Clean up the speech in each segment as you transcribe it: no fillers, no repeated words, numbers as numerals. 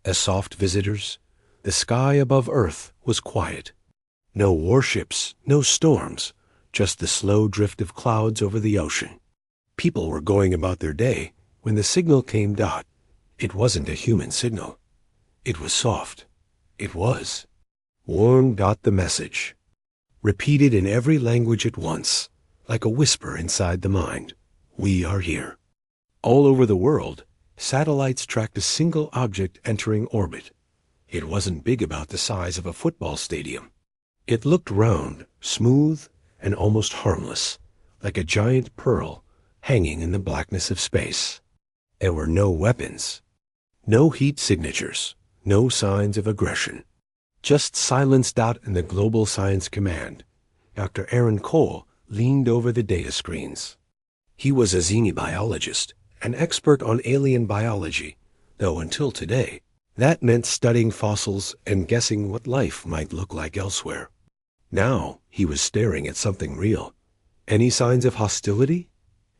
As soft visitors, the sky above Earth was quiet. No warships, no storms, just the slow drift of clouds over the ocean. People were going about their day when the signal came. It wasn't a human signal. It was soft. It was warm. The message, repeated in every language at once, like a whisper inside the mind. We are here. All over the world, satellites tracked a single object entering orbit. It wasn't big, about the size of a football stadium. It looked round, smooth, and almost harmless, like a giant pearl hanging in the blackness of space. There were no weapons, no heat signatures, no signs of aggression. Just silence. And the Global Science Command. Dr. Aaron Cole leaned over the data screens. He was a xenobiologist, an expert on alien biology, though until today, that meant studying fossils and guessing what life might look like elsewhere. Now he was staring at something real. Any signs of hostility?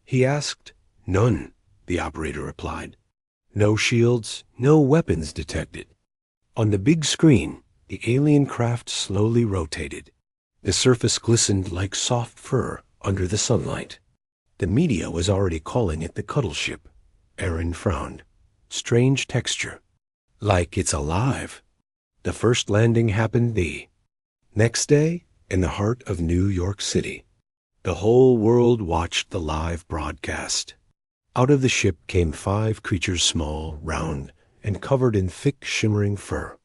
He asked. None, the operator replied. No shields, no weapons detected. On the big screen, the alien craft slowly rotated. The surface glistened like soft fur under the sunlight. The media was already calling it the Cuddle Ship. Aaron frowned. Strange texture. Like it's alive. The first landing happened the next day in the heart of New York City. The whole world watched the live broadcast. Out of the ship came 5 creatures, small, round, and covered in thick, shimmering fur.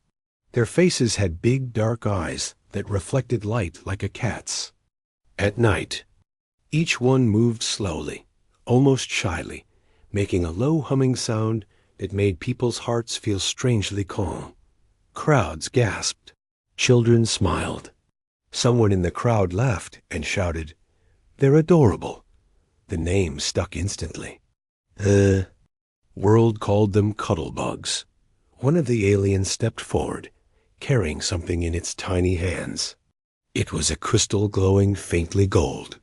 Their faces had big, dark eyes that reflected light like a cat's. At night, each one moved slowly, almost shyly, making a low humming sound that made people's hearts feel strangely calm. Crowds gasped. Children smiled. Someone in the crowd laughed and shouted, "They're adorable." The name stuck instantly. The world called them Cuddle Bugs. One of the aliens stepped forward, carrying something in its tiny hands. It was a crystal glowing faintly gold.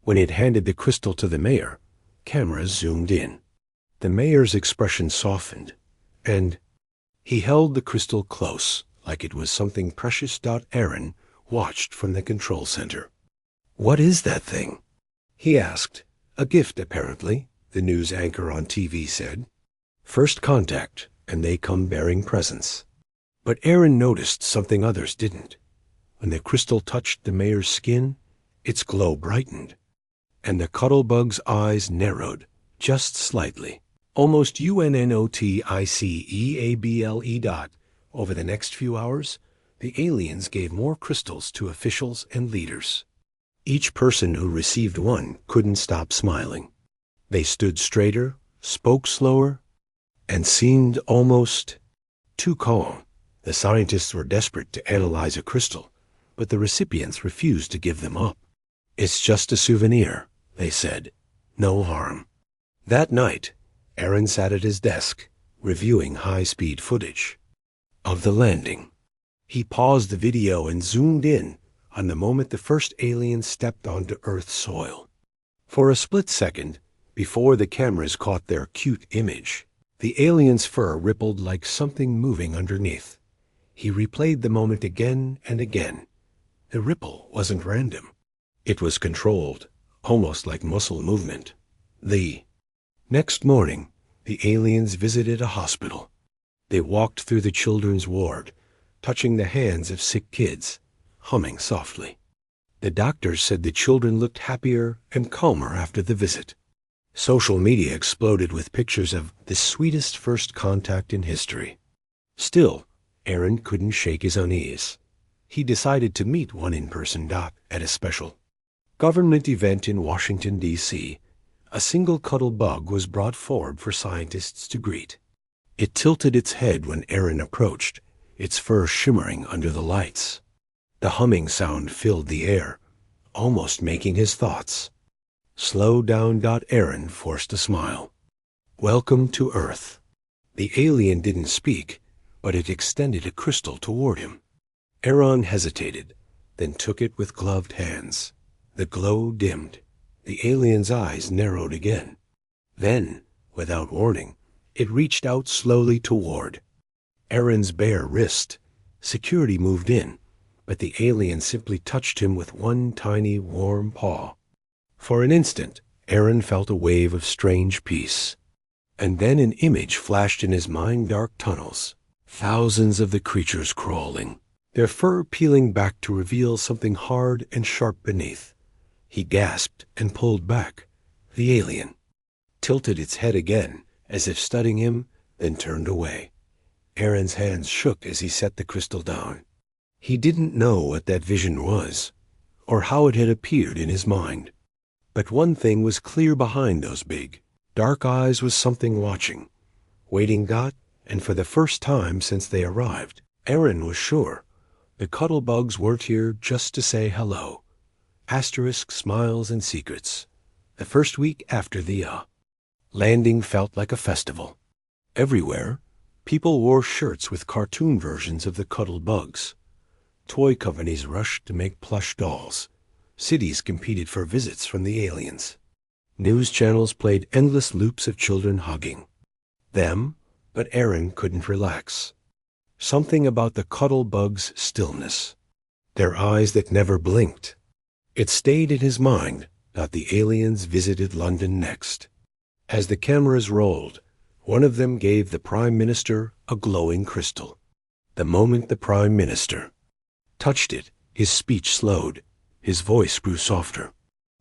When it handed the crystal to the mayor, cameras zoomed in. The mayor's expression softened, and he held the crystal close, like it was something precious. Aaron watched from the control center. "What is that thing?" he asked. "A gift, apparently," the news anchor on TV said. "First contact, and they come bearing presents." But Aaron noticed something others didn't. When the crystal touched the mayor's skin, its glow brightened, and the Cuddle Bug's eyes narrowed, just slightly, almost UNNOTICEABLE. Over the next few hours, the aliens gave more crystals to officials and leaders. Each person who received one couldn't stop smiling. They stood straighter, spoke slower, and seemed almost too calm. The scientists were desperate to analyze a crystal, but the recipients refused to give them up. "It's just a souvenir," they said. "No harm." That night, Aaron sat at his desk, reviewing high-speed footage of the landing. He paused the video and zoomed in on the moment the first alien stepped onto Earth's soil. For a split second, before the cameras caught their cute image, the alien's fur rippled like something moving underneath. He replayed the moment again and again. The ripple wasn't random. It was controlled, almost like muscle movement. The next morning, the aliens visited a hospital. They walked through the children's ward, touching the hands of sick kids, humming softly. The doctors said the children looked happier and calmer after the visit. Social media exploded with pictures of the sweetest first contact in history. Still, Aaron couldn't shake his unease. He decided to meet one in person. At a special government event in Washington, D.C., a single Cuddle Bug was brought forward for scientists to greet. It tilted its head when Aaron approached, its fur shimmering under the lights. The humming sound filled the air, almost making his thoughts slow down. Aaron forced a smile. "Welcome to Earth." The alien didn't speak, but it extended a crystal toward him. Aaron hesitated, then took it with gloved hands. The glow dimmed. The alien's eyes narrowed again. Then, without warning, it reached out slowly toward Aaron's bare wrist. Security moved in, but the alien simply touched him with one tiny warm paw. For an instant, Aaron felt a wave of strange peace. And then an image flashed in his mind, dark tunnels. Thousands of the creatures crawling, their fur peeling back to reveal something hard and sharp beneath. He gasped and pulled back. The alien tilted its head again, as if studying him, then turned away. Aaron's hands shook as he set the crystal down. He didn't know what that vision was, or how it had appeared in his mind. But one thing was clear behind those big, dark eyes was something watching, waiting. And for the first time since they arrived, Aaron was sure the Cuddle Bugs weren't here just to say hello. Asterisk smiles and secrets. The first week after the landing felt like a festival. Everywhere, people wore shirts with cartoon versions of the Cuddle Bugs. Toy companies rushed to make plush dolls. Cities competed for visits from the aliens. News channels played endless loops of children hugging them, but Aaron couldn't relax. Something about the Cuddle Bugs' stillness, their eyes that never blinked. It stayed in his mind that the aliens visited London next. As the cameras rolled, one of them gave the Prime Minister a glowing crystal. The moment the Prime Minister touched it, his speech slowed, his voice grew softer.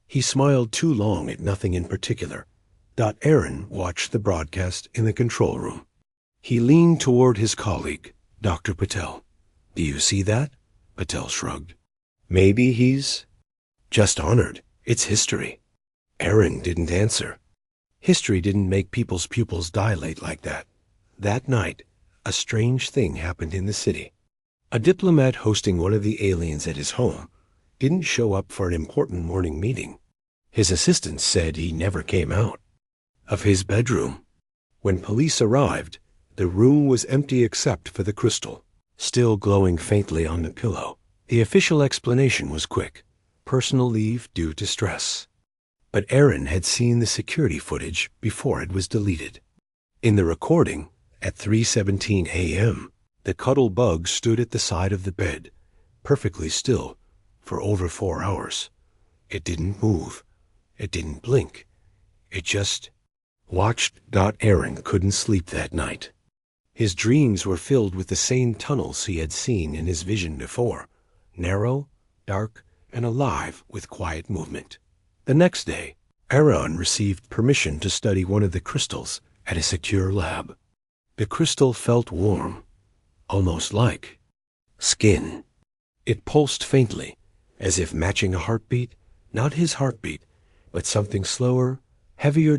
He smiled too long at nothing in particular. Aaron watched the broadcast in the control room. He leaned toward his colleague, Dr. Patel. "Do you see that?" Patel shrugged. "Maybe he's just honored. It's history." Aaron didn't answer. History didn't make people's pupils dilate like that. That night, a strange thing happened in the city. A diplomat hosting one of the aliens at his home didn't show up for an important morning meeting. His assistant said he never came out of his bedroom. When police arrived, the room was empty except for the crystal, still glowing faintly on the pillow. The official explanation was quick: personal leave due to stress. But Aaron had seen the security footage before it was deleted. In the recording, at 3:17 a.m., the Cuddle Bug stood at the side of the bed, perfectly still, for over 4 hours. It didn't move. It didn't blink. It just watched. Aaron couldn't sleep that night. His dreams were filled with the same tunnels he had seen in his vision before, narrow, dark, and alive with quiet movement. The next day, Aaron received permission to study one of the crystals at a secure lab. The crystal felt warm, almost like skin. It pulsed faintly, as if matching a heartbeat, not his heartbeat, but something slower, heavier.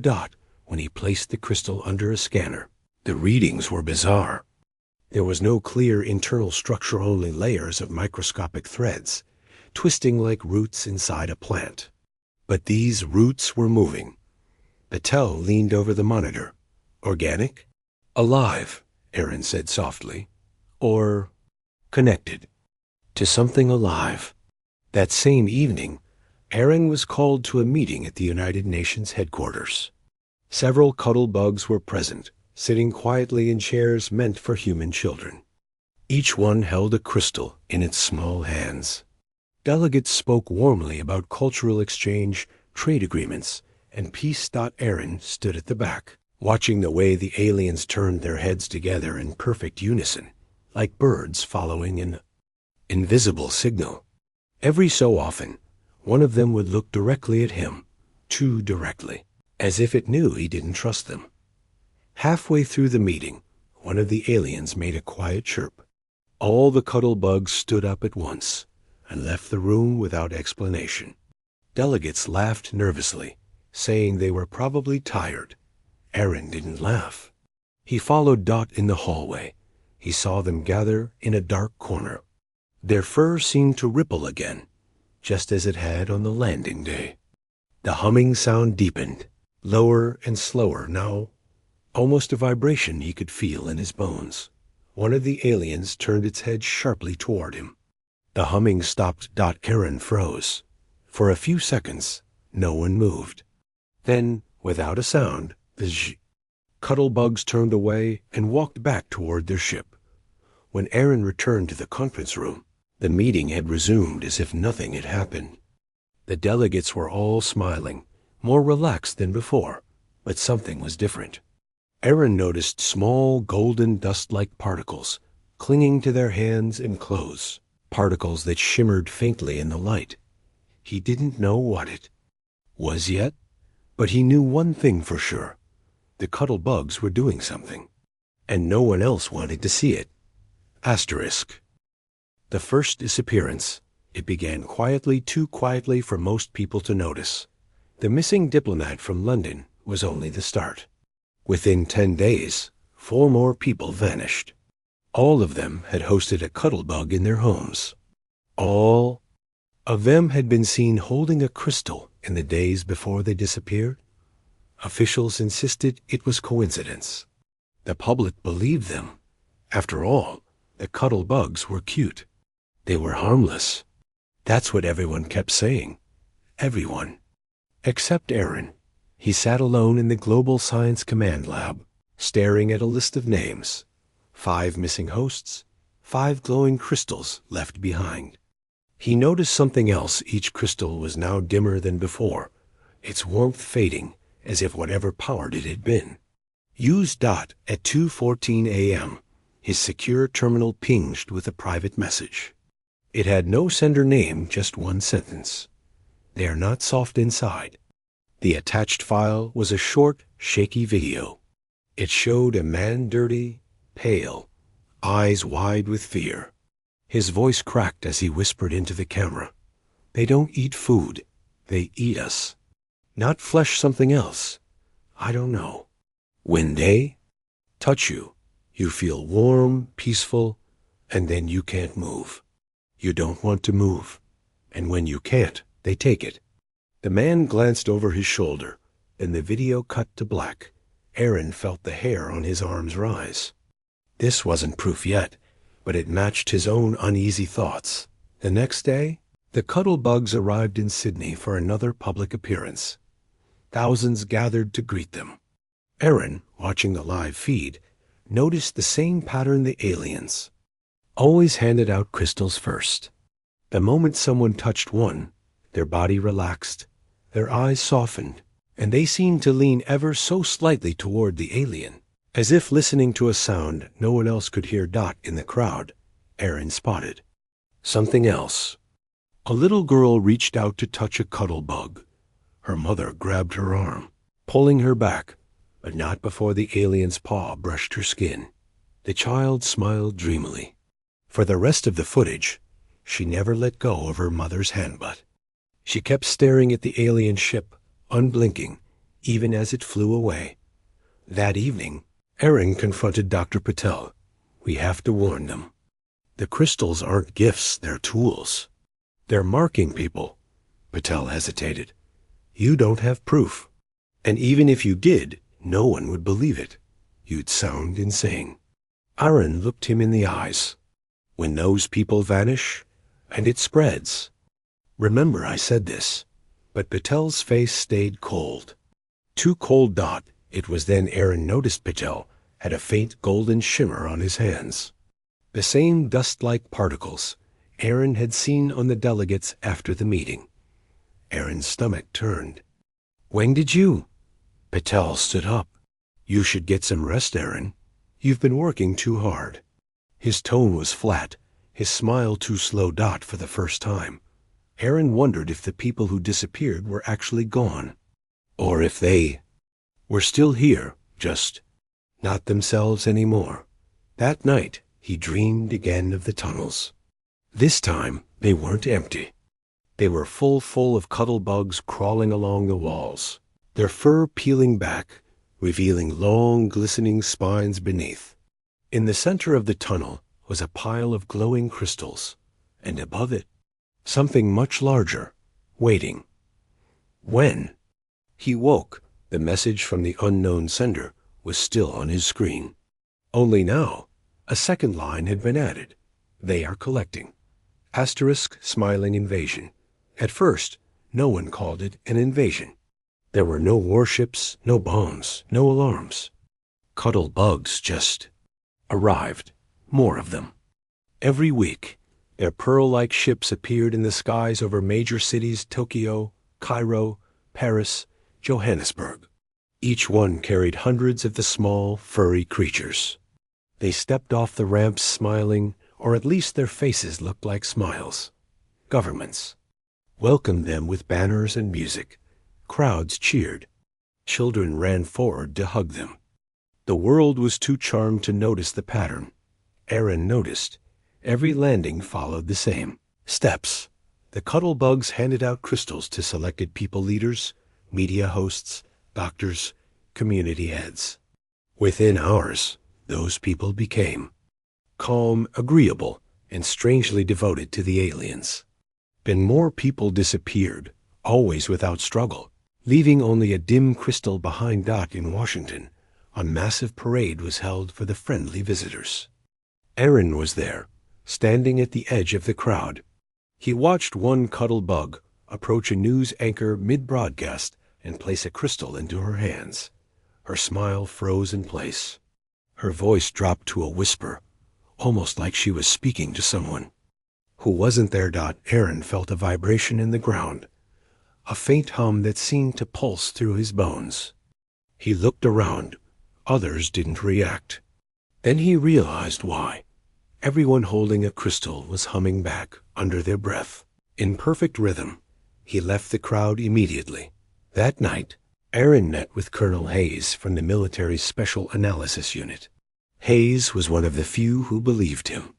When he placed the crystal under a scanner, the readings were bizarre. There was no clear internal structure, only layers of microscopic threads, twisting like roots inside a plant. But these roots were moving. Patel leaned over the monitor. "Organic? Alive," Aaron said softly. "Or connected to something alive." That same evening, Aaron was called to a meeting at the United Nations headquarters. Several Cuddle Bugs were present, sitting quietly in chairs meant for human children. Each one held a crystal in its small hands. Delegates spoke warmly about cultural exchange, trade agreements, and peace. Aaron stood at the back, watching the way the aliens turned their heads together in perfect unison, like birds following an invisible signal. Every so often, one of them would look directly at him, too directly, as if it knew he didn't trust them. Halfway through the meeting, one of the aliens made a quiet chirp. All the Cuddle Bugs stood up at once and left the room without explanation. Delegates laughed nervously, saying they were probably tired. Aaron didn't laugh. He followed in the hallway. He saw them gather in a dark corner. Their fur seemed to ripple again, just as it had on the landing day. The humming sound deepened, lower and slower now, almost a vibration he could feel in his bones. One of the aliens turned its head sharply toward him. The humming stopped. Aaron froze. For a few seconds, no one moved. Then, without a sound, the Cuddle Bugs turned away and walked back toward their ship, When Aaron returned to the conference room, the meeting had resumed as if nothing had happened. The delegates were all smiling, more relaxed than before, but something was different. Aaron noticed small golden dust-like particles clinging to their hands and clothes, particles that shimmered faintly in the light. He didn't know what it was yet, but he knew one thing for sure. The Cuddle Bugs were doing something, and no one else wanted to see it. Asterisk. The first disappearance. It began quietly, too quietly for most people to notice. The missing diplomat from London was only the start. Within 10 days, 4 more people vanished. All of them had hosted a cuddle bug in their homes. All of them had been seen holding a crystal in the days before they disappeared. Officials insisted it was coincidence. The public believed them. After all, the cuddle bugs were cute. They were harmless. That's what everyone kept saying. Everyone. Except Aaron. He sat alone in the Global Science Command Lab, staring at a list of names. 5 missing hosts, 5 glowing crystals left behind. He noticed something else. Each crystal was now dimmer than before, its warmth fading, as if whatever powered it had been. Used. At 2:14 a.m., his secure terminal pinged with a private message. It had no sender name, just one sentence. They are not soft inside. The attached file was a short, shaky video. It showed a man dirty, pale, eyes wide with fear. His voice cracked as he whispered into the camera. They don't eat food. They eat us. Not flesh, something else. I don't know. When they touch you, you feel warm, peaceful, and then you can't move. You don't want to move. And when you can't, they take it. The man glanced over his shoulder, and the video cut to black. Aaron felt the hair on his arms rise. This wasn't proof yet, but it matched his own uneasy thoughts. The next day, the Cuddle Bugs arrived in Sydney for another public appearance. Thousands gathered to greet them. Aaron, watching the live feed, noticed the same pattern. The aliens always handed out crystals first. The moment someone touched one, their body relaxed, their eyes softened, and they seemed to lean ever so slightly toward the alien, as if listening to a sound no one else could hear. In the crowd, Aaron spotted something else. A little girl reached out to touch a cuddle bug. Her mother grabbed her arm, pulling her back, but not before the alien's paw brushed her skin. The child smiled dreamily. For the rest of the footage, she never let go of her mother's handbutt. She kept staring at the alien ship, unblinking, even as it flew away. That evening, Aaron confronted Dr. Patel. We have to warn them. The crystals aren't gifts, they're tools. They're marking people. Patel hesitated. You don't have proof. And even if you did, no one would believe it. You'd sound insane. Aaron looked him in the eyes. When those people vanish, and it spreads. Remember I said this, but Patel's face stayed cold. Too cold. It was then Aaron noticed Patel had a faint golden shimmer on his hands. The same dust-like particles Aaron had seen on the delegates after the meeting. Aaron's stomach turned. When did you? Patel stood up. You should get some rest, Aaron. You've been working too hard. His tone was flat, his smile too slow. For the first time, Aaron wondered if the people who disappeared were actually gone, or if they were still here, just not themselves anymore. That night, he dreamed again of the tunnels. This time, they weren't empty. They were full of cuddle bugs crawling along the walls, their fur peeling back, revealing long, glistening spines beneath. In the center of the tunnel was a pile of glowing crystals, and above it, something much larger, waiting. When he woke, the message from the unknown sender was still on his screen. Only now, a second line had been added. They are collecting. Asterisk smiling invasion. At first, no one called it an invasion. There were no warships, no bombs, no alarms. Cuddle bugs just arrived. More of them. Every week, their pearl-like ships appeared in the skies over major cities Tokyo, Cairo, Paris, Johannesburg. Each one carried hundreds of the small, furry creatures. They stepped off the ramps smiling, or at least their faces looked like smiles. Governments welcomed them with banners and music. Crowds cheered. Children ran forward to hug them. The world was too charmed to notice the pattern. Aaron noticed. Every landing followed the same steps. The Cuddle Bugs handed out crystals to selected people leaders, media hosts, doctors, community heads. Within hours, those people became calm, agreeable, and strangely devoted to the aliens. Then more people disappeared, always without struggle, leaving only a dim crystal behind. In Washington, a massive parade was held for the friendly visitors. Aaron was there, standing at the edge of the crowd. He watched one Cuddle Bug approach a news anchor mid-broadcast and place a crystal into her hands. Her smile froze in place. Her voice dropped to a whisper, almost like she was speaking to someone who wasn't there. Aaron felt a vibration in the ground, a faint hum that seemed to pulse through his bones. He looked around. Others didn't react. Then he realized why. Everyone holding a crystal was humming back under their breath. In perfect rhythm, he left the crowd immediately. That night, Aaron met with Colonel Hayes from the military's Special Analysis Unit. Hayes was one of the few who believed him.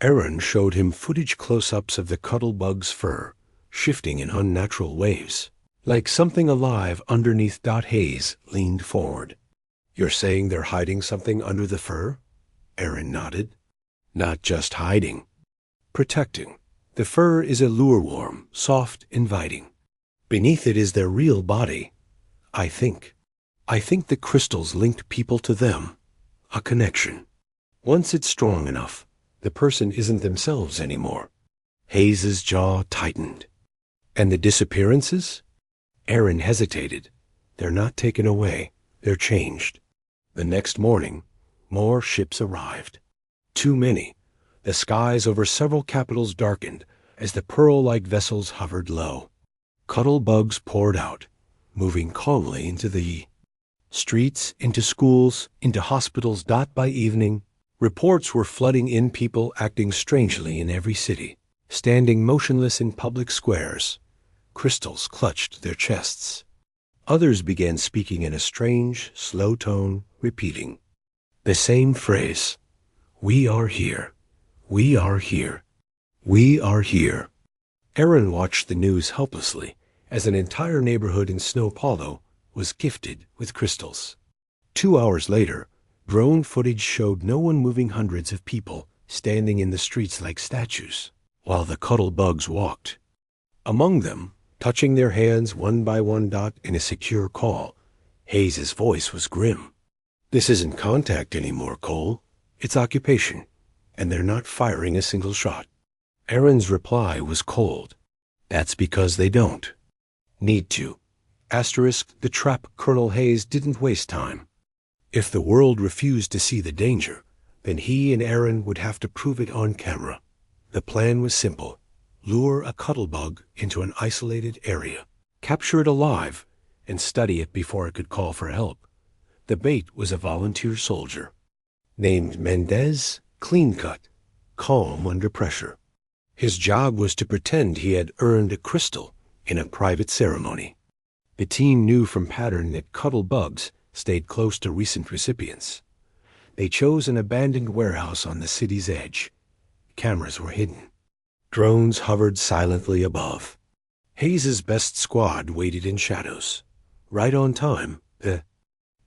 Aaron showed him footage close-ups of the Cuddle Bug's fur, shifting in unnatural waves, like something alive underneath. Hayes leaned forward. "You're saying they're hiding something under the fur?" Aaron nodded. "Not just hiding. Protecting. The fur is a lure-worm, soft, inviting. Beneath it is their real body. I think the crystals linked people to them. A connection. Once it's strong enough, the person isn't themselves anymore." Hayes's jaw tightened. "And the disappearances?" Aaron hesitated. "They're not taken away. They're changed." The next morning, more ships arrived. Too many. The skies over several capitals darkened as the pearl-like vessels hovered low. Cuddle Bugs poured out, moving calmly into the streets, into schools, into hospitals. By evening, reports were flooding in, people acting strangely in every city, standing motionless in public squares. Crystals clutched their chests. Others began speaking in a strange, slow tone, repeating the same phrase. "We are here. We are here. We are here." Aaron watched the news helplessly as an entire neighborhood in São Paulo was gifted with crystals. 2 hours later, drone footage showed no one moving, hundreds of people standing in the streets like statues, while the Cuddle Bugs walked. Among them, touching their hands one by one. In a secure call, Hayes's voice was grim. "This isn't contact anymore, Cole. It's occupation, and they're not firing a single shot." Aaron's reply was cold. "That's because they don't need to." The trap. Colonel Hayes didn't waste time. If the world refused to see the danger, then he and Aaron would have to prove it on camera. The plan was simple. Lure a Cuddle Bug into an isolated area, capture it alive, and study it before it could call for help. The bait was a volunteer soldier named Mendez, clean-cut, calm under pressure. His job was to pretend he had earned a crystal in a private ceremony. The team knew from pattern that Cuddle Bugs stayed close to recent recipients. They chose an abandoned warehouse on the city's edge. Cameras were hidden. Drones hovered silently above. Hayes's best squad waited in shadows. Right on time, the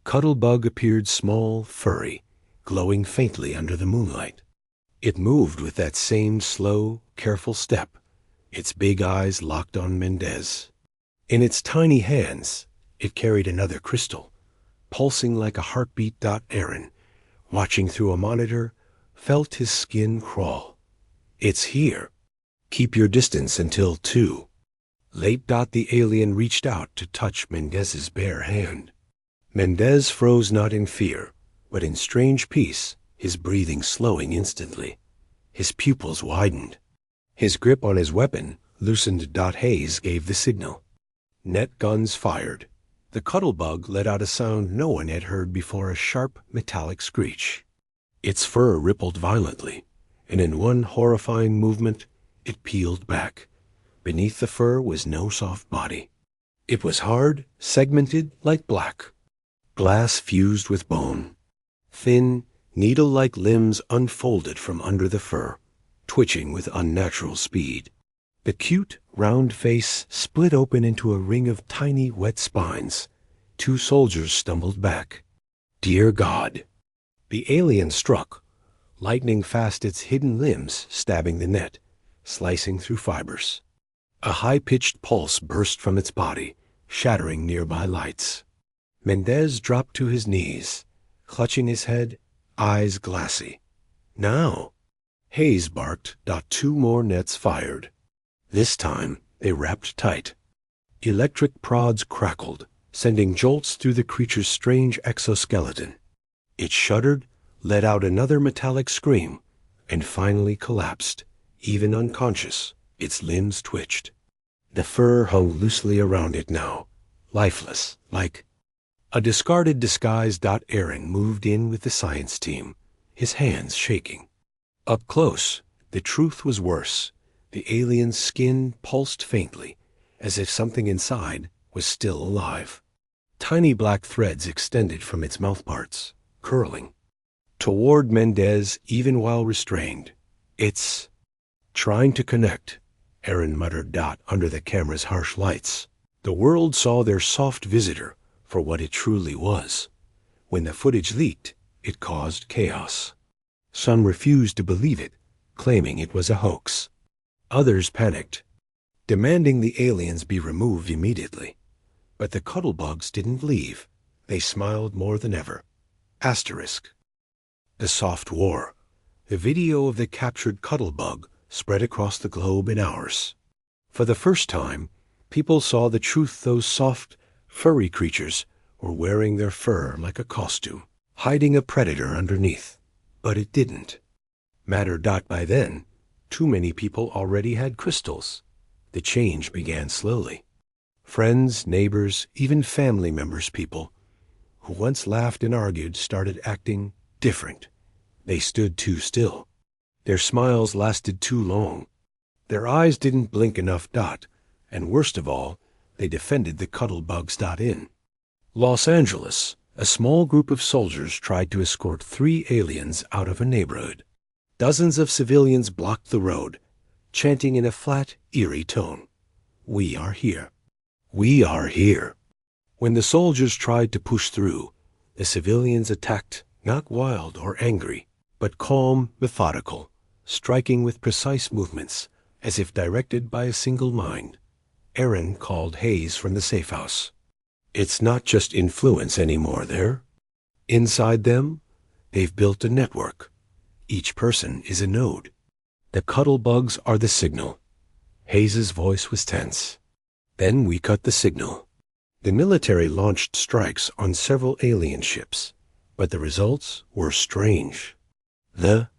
Cuddle Bug appeared, small, furry, glowing faintly under the moonlight. It moved with that same slow, careful step, its big eyes locked on Mendez. In its tiny hands, it carried another crystal, pulsing like a heartbeat. Aaron, watching through a monitor, felt his skin crawl. "It's here. Keep your distance until 2. Late. The alien reached out to touch Mendez's bare hand. Mendez froze, not in fear, but in strange peace, his breathing slowing instantly. His pupils widened. His grip on his weapon loosened. Hayes gave the signal. Net guns fired. The Cuddle Bug let out a sound no one had heard before, a sharp metallic screech. Its fur rippled violently, and in one horrifying movement, it peeled back. Beneath the fur was no soft body. It was hard, segmented like black. Glass fused with bone. Thin, needle-like limbs unfolded from under the fur, twitching with unnatural speed. The cute, round face split open into a ring of tiny, wet spines. Two soldiers stumbled back. Dear God! The alien struck, lightning fast its hidden limbs, stabbing the net, slicing through fibers. A high-pitched pulse burst from its body, shattering nearby lights. Mendez dropped to his knees, clutching his head, eyes glassy. Now! Hayes barked. Two more nets fired. This time, they wrapped tight. Electric prods crackled, sending jolts through the creature's strange exoskeleton. It shuddered, let out another metallic scream, and finally collapsed. Even unconscious, its limbs twitched. The fur hung loosely around it now, lifeless, like a discarded disguise. Aaron moved in with the science team, his hands shaking. Up close, the truth was worse. The alien's skin pulsed faintly, as if something inside was still alive. Tiny black threads extended from its mouthparts, curling toward Mendez even while restrained. It's trying to connect, Aaron muttered. Under the camera's harsh lights, the world saw their soft visitor for what it truly was. When the footage leaked, it caused chaos. Some refused to believe it, claiming it was a hoax. Others panicked, demanding the aliens be removed immediately. But the Cuddle Bugs didn't leave. They smiled more than ever. Asterisk. The soft war. The video of the captured Cuddle Bug spread across the globe in hours. For the first time, people saw the truth. Those soft, furry creatures were wearing their fur like a costume, hiding a predator underneath. But it didn't matter. By then, too many people already had crystals. The change began slowly. Friends, neighbors, even family members, people who once laughed and argued started acting different. They stood too still. Their smiles lasted too long. Their eyes didn't blink enough. And worst of all, they defended the Cuddle Bugs. In Los Angeles, a small group of soldiers tried to escort 3 aliens out of a neighborhood. Dozens of civilians blocked the road, chanting in a flat, eerie tone, "We are here. We are here." When the soldiers tried to push through, the civilians attacked, not wild or angry, but calm, methodical, striking with precise movements, as if directed by a single mind. Aaron called Hayes from the safe house. It's not just influence anymore there. Inside them, they've built a network. Each person is a node. The Cuddle Bugs are the signal. Hayes's voice was tense. Then we cut the signal. The military launched strikes on several alien ships, but the results were strange. The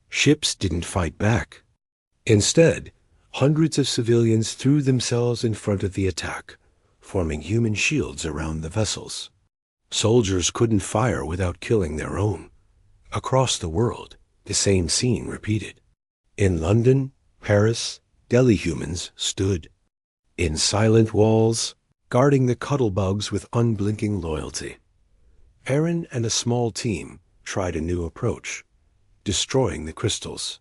ships didn't fight back. Instead, hundreds of civilians threw themselves in front of the attack, forming human shields around the vessels. Soldiers couldn't fire without killing their own. Across the world, the same scene repeated. In London, Paris, Delhi humans stood in silent walls, guarding the Cuddle Bugs with unblinking loyalty. Aaron and a small team tried a new approach, destroying the crystals.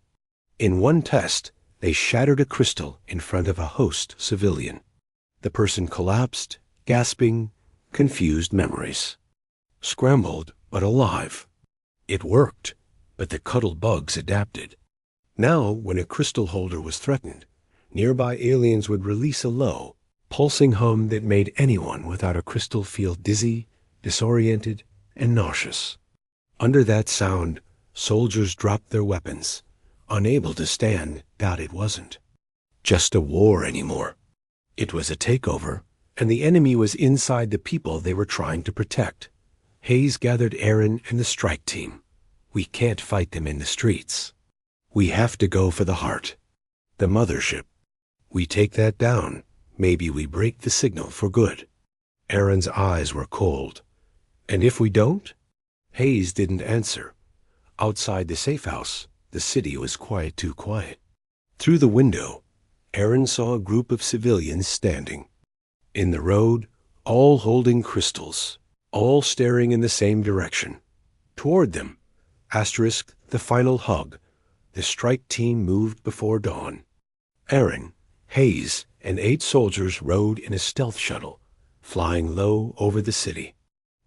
In one test, they shattered a crystal in front of a host civilian. The person collapsed, gasping, confused memories. Scrambled, but alive. It worked, but the Cuddle Bugs adapted. Now, when a crystal holder was threatened, nearby aliens would release a low, pulsing hum that made anyone without a crystal feel dizzy, disoriented, and nauseous. Under that sound, soldiers dropped their weapons, unable to stand. It wasn't just a war anymore. It was a takeover, and the enemy was inside the people they were trying to protect. Hayes gathered Aaron and the strike team. We can't fight them in the streets. We have to go for the heart. The mothership. We take that down. Maybe we break the signal for good. Aaron's eyes were cold. And if we don't? Hayes didn't answer. Outside the safe house, the city was too quiet. Through the window, Aaron saw a group of civilians standing. In the road, all holding crystals, all staring in the same direction. Toward them, asterisk, the final hug, the strike team moved before dawn. Aaron, Hayes, and 8 soldiers rode in a stealth shuttle, flying low over the city.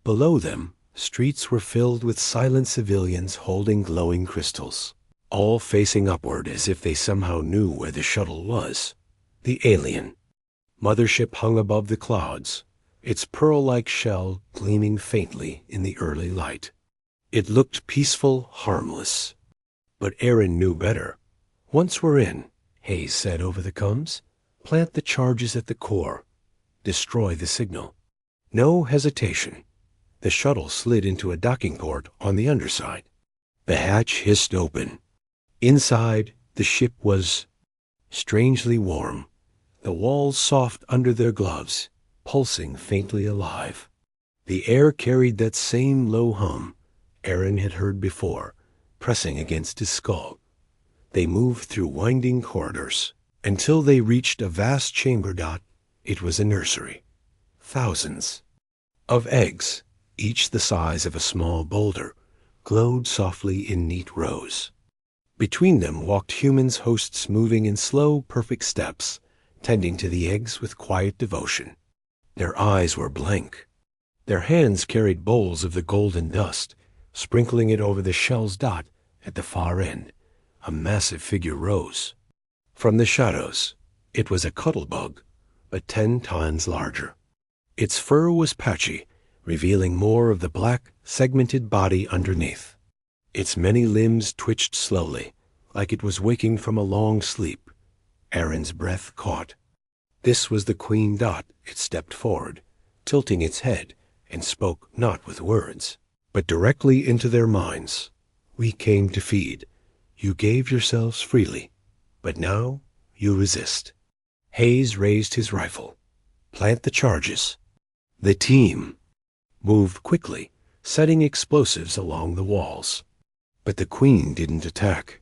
Below them, streets were filled with silent civilians holding glowing crystals, all facing upward as if they somehow knew where the shuttle was. The alien. Mothership hung above the clouds, its pearl-like shell gleaming faintly in the early light. It looked peaceful, harmless. But Aaron knew better. Once we're in, Hayes said over the comms, plant the charges at the core. Destroy the signal. No hesitation. The shuttle slid into a docking port on the underside. The hatch hissed open. Inside, the ship was strangely warm, the walls soft under their gloves, pulsing faintly alive. The air carried that same low hum Aaron had heard before, pressing against his skull. They moved through winding corridors until they reached a vast chamber. It was a nursery. Thousands of eggs, each the size of a small boulder, glowed softly in neat rows. Between them walked humans, hosts moving in slow, perfect steps, tending to the eggs with quiet devotion. Their eyes were blank. Their hands carried bowls of the golden dust, sprinkling it over the shell's dot at the far end. A massive figure rose. From the shadows, it was a Cuddle Bug, but 10 times larger. Its fur was patchy, revealing more of the black, segmented body underneath. Its many limbs twitched slowly, like it was waking from a long sleep. Aaron's breath caught. This was the Queen. It stepped forward, tilting its head, and spoke not with words, but directly into their minds. We came to feed. You gave yourselves freely, but now you resist. Hayes raised his rifle. Plant the charges. The team moved quickly, setting explosives along the walls. But the Queen didn't attack.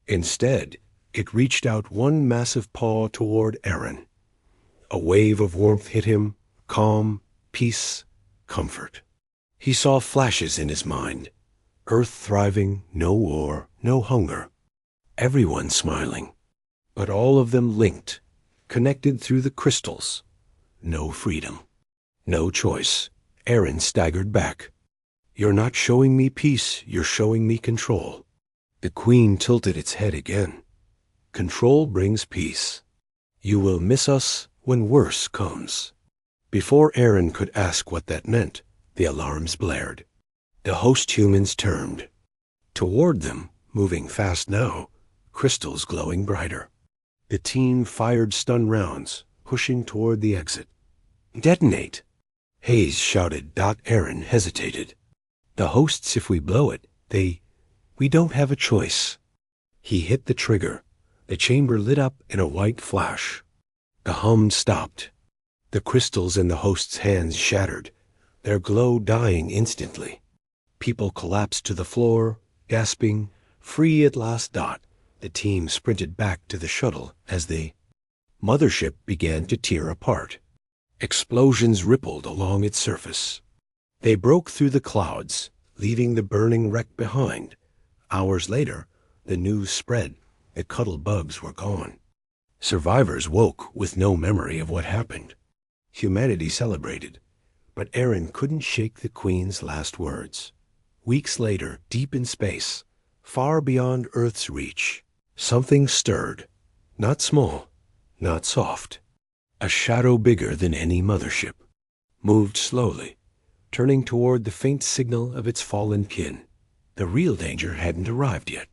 Instead, it reached out one massive paw toward Aaron. A wave of warmth hit him, calm, peace, comfort. He saw flashes in his mind. Earth thriving, no war, no hunger. Everyone smiling. But all of them linked, connected through the crystals. No freedom. No choice. Aaron staggered back. You're not showing me peace, you're showing me control. The Queen tilted its head again. Control brings peace. You will miss us when worse comes. Before Aaron could ask what that meant, the alarms blared. The host humans turned. Toward them, moving fast now, crystals glowing brighter. The team fired stun rounds, pushing toward the exit. Detonate! Hayes shouted. Aaron hesitated. The hosts, if we blow it, we don't have a choice. He hit the trigger. The chamber lit up in a white flash. The hum stopped. The crystals in the host's hands shattered, their glow dying instantly. People collapsed to the floor, gasping, free at last. The team sprinted back to the shuttle as the mothership began to tear apart. Explosions rippled along its surface. They broke through the clouds, leaving the burning wreck behind. Hours later, the news spread. The Cuddle Bugs were gone. Survivors woke with no memory of what happened. Humanity celebrated, but Aaron couldn't shake the Queen's last words. Weeks later, deep in space, far beyond Earth's reach, something stirred. Not small, not soft. A shadow bigger than any mothership. Moved slowly, turning toward the faint signal of its fallen kin. The real danger hadn't arrived yet.